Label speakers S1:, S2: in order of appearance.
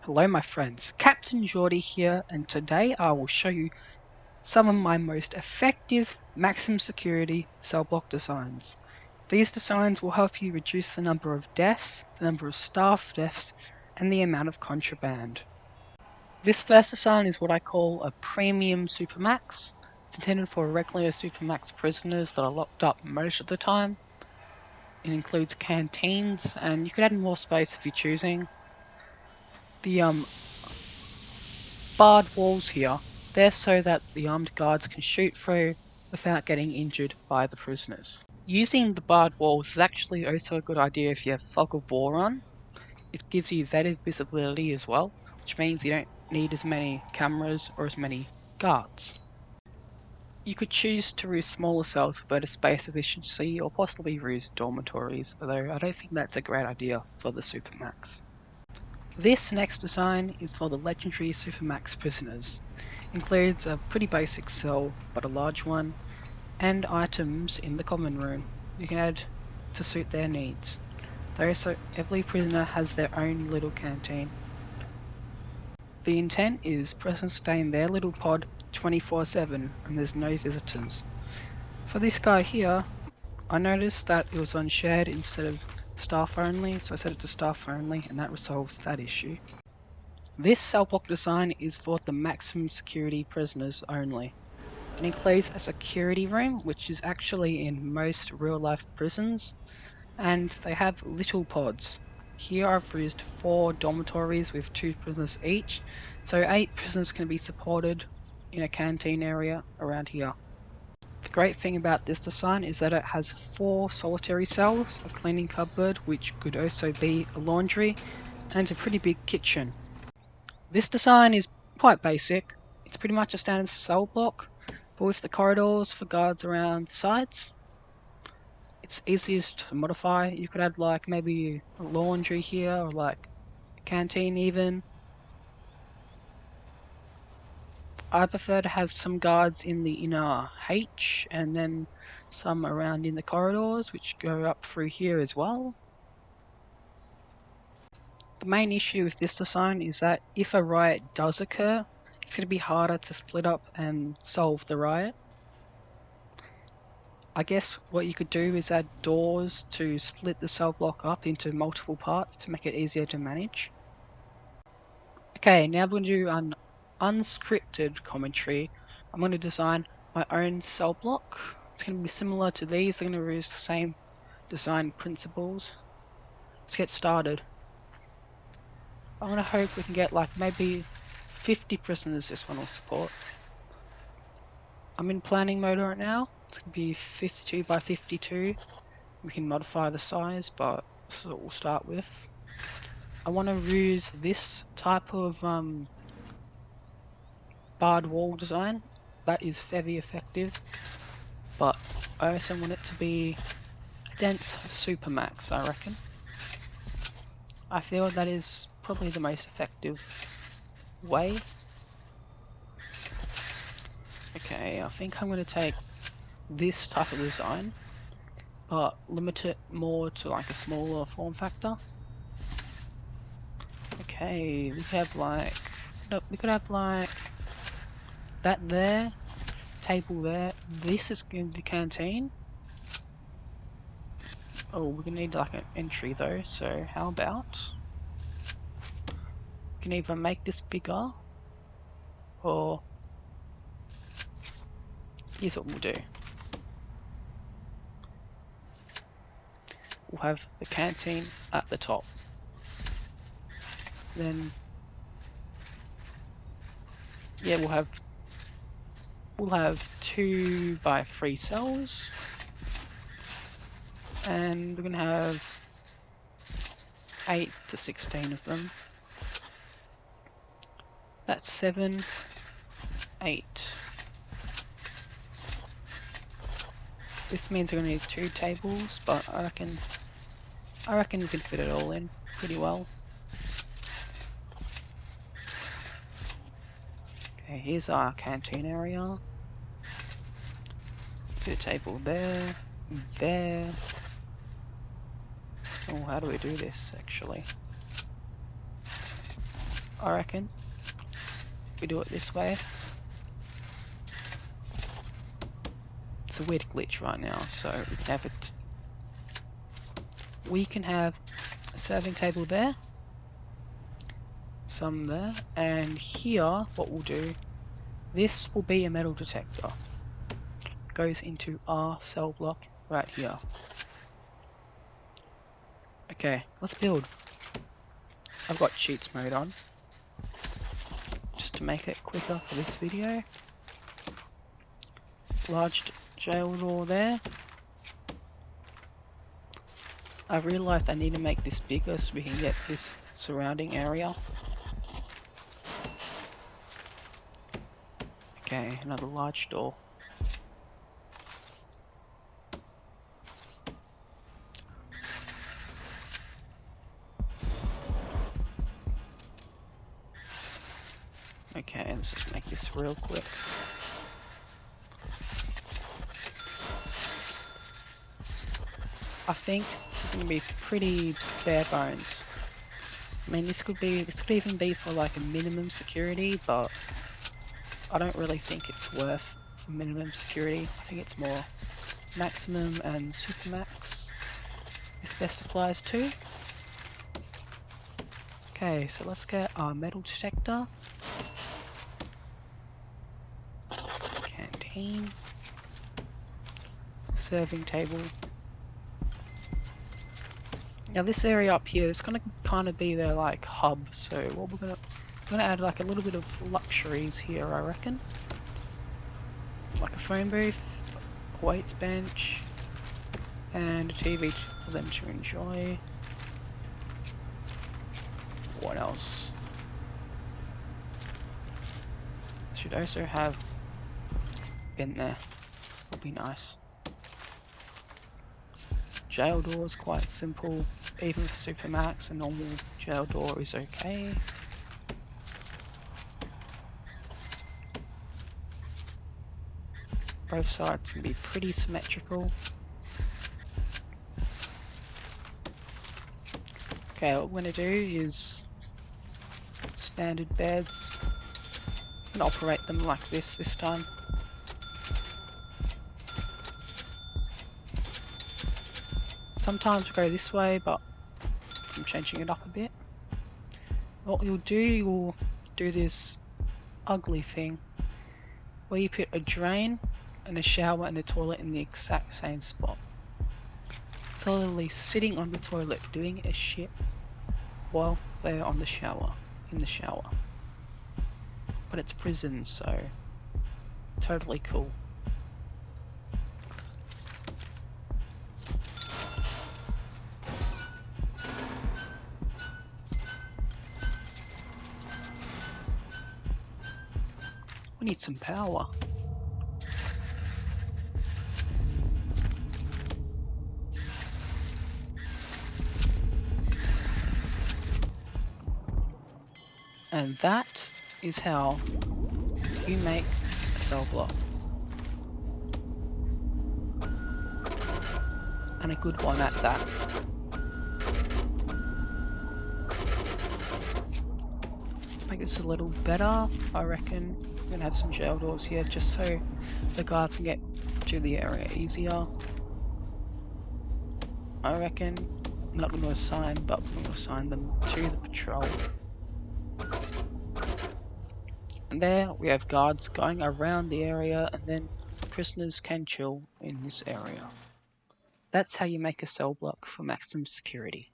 S1: Hello my friends, Captain Jordy here, and today I will show you some of my most effective maximum security cell block designs. These designs will help you reduce the number of deaths, the number of staff deaths, and the amount of contraband. This first design is what I call a premium Supermax. It's intended for regular Supermax prisoners that are locked up most of the time. It includes canteens, and you can add more space if you're choosing. The barred walls here, they're so that the armed guards can shoot through without getting injured by the prisoners. Using the barred walls is actually also a good idea if you have fog of war on. It gives you better visibility as well, which means you don't need as many cameras or as many guards. You could choose to use smaller cells for better space efficiency, or possibly use dormitories, although I don't think that's a great idea for the Supermax. This next design is for the legendary Supermax prisoners. Includes a pretty basic cell, but a large one, and items in the common room you can add to suit their needs. Every prisoner has their own little canteen. The intent is prisoners stay in their little pod 24/7 and there's no visitors. For this guy here, I noticed that it was on shared instead of staff only, so I set it to staff only, and that resolves that issue. This cell block design is for the maximum security prisoners only. It includes a security room, which is actually in most real life prisons, and they have little pods. Here I've used 4 dormitories with 2 prisoners each, so 8 prisoners can be supported in a canteen area around here. The great thing about this design is that it has 4 solitary cells, a cleaning cupboard which could also be a laundry, and a pretty big kitchen. This design is quite basic. It's pretty much a standard cell block, but with the corridors for guards around the sides. It's easiest to modify. You could add like maybe a laundry here, or like a canteen even. I prefer to have some guards in the inner H and then some around in the corridors, which go up through here as well. The main issue with this design is that if a riot does occur, it's going to be harder to split up and solve the riot. I guess what you could do is add doors to split the cell block up into multiple parts to make it easier to manage. Okay, now I'm going to do an unscripted commentary. I'm going to design my own cell block. It's going to be similar to these. They're going to use the same design principles. Let's get started. I'm going to hope we can get like maybe 50 prisoners this one will support. I'm in planning mode right now. It's going to be 52 by 52. We can modify the size, but this is what we'll start with. I want to use this type of barred wall design. That is very effective, but I also want it to be a dense Supermax, I reckon. I feel that is probably the most effective way. Okay, I think I'm going to take this type of design, but limit it more to like a smaller form factor. Okay, we could have like, we could have like that there, table there. This is going to be the canteen. Oh, we're gonna need like an entry though, so how about we can either make this bigger, or here's what we'll do. We'll have the canteen at the top. Then yeah, we'll have 2 by 3 cells, and we're gonna have 8 to 16 of them. That's 7, 8. This means we're gonna need 2 tables, but I reckon we can fit it all in pretty well. Okay, here's our canteen area. Put a table there, there. Oh, how do we do this actually? I reckon. If we do it this way. It's a weird glitch right now, so we can have it. We can have a serving table there, some there, and here what we'll do, this will be a metal detector. Goes into our cell block right here. Okay, let's build. I've got cheats mode on, just to make it quicker for this video. Large jail door there. I've realised I need to make this bigger so we can get this surrounding area. Okay, another large door. Okay, let's just make this real quick. I think this is going to be pretty bare bones. I mean, this could even be for like a minimum security, but I don't really think it's worth for minimum security. I think it's more maximum and supermax. This best applies to. Okay, so let's get our metal detector. Canteen. Serving table. Now this area up here, it's gonna kind of be their like hub. So what we're gonna add like a little bit of luxuries here, I reckon. Like a phone booth, a weights bench, and a TV for them to enjoy. What else? Should also have bin there. Would be nice. Jail door is quite simple. Even for Supermax, a normal jail door is okay. Both sides can be pretty symmetrical. Okay, what we're going to do is standard beds and operate them like this time. Sometimes we go this way, but I'm changing it up a bit. What you'll do this ugly thing where you put a drain and a shower and a toilet in the exact same spot. So literally sitting on the toilet doing a shit while they're on the shower, in the shower. But it's prison, so totally cool. We need some power. And that is how you make a cell block. And a good one at that. To make this a little better, I reckon I'm gonna have some jail doors here just so the guards can get to the area easier. I reckon I'm not going to assign, but I'm going to assign them to the patrol. And there we have guards going around the area, and then prisoners can chill in this area. That's how you make a cell block for maximum security.